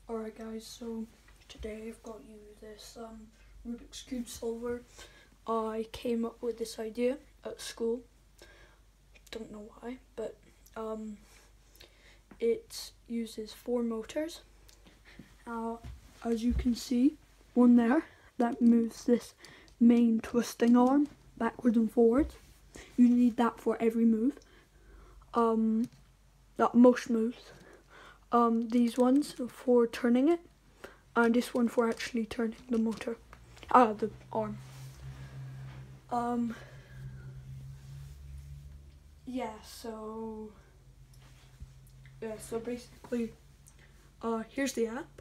Alright guys, so today I've got you this Rubik's Cube solver. I came up with this idea at school. Don't know why, but it uses 4 motors. As you can see, one there, that moves this main twisting arm backwards and forwards. You need that for every move. Most moves. These ones for turning it, and this one for actually turning the motor, the arm. So basically, here's the app.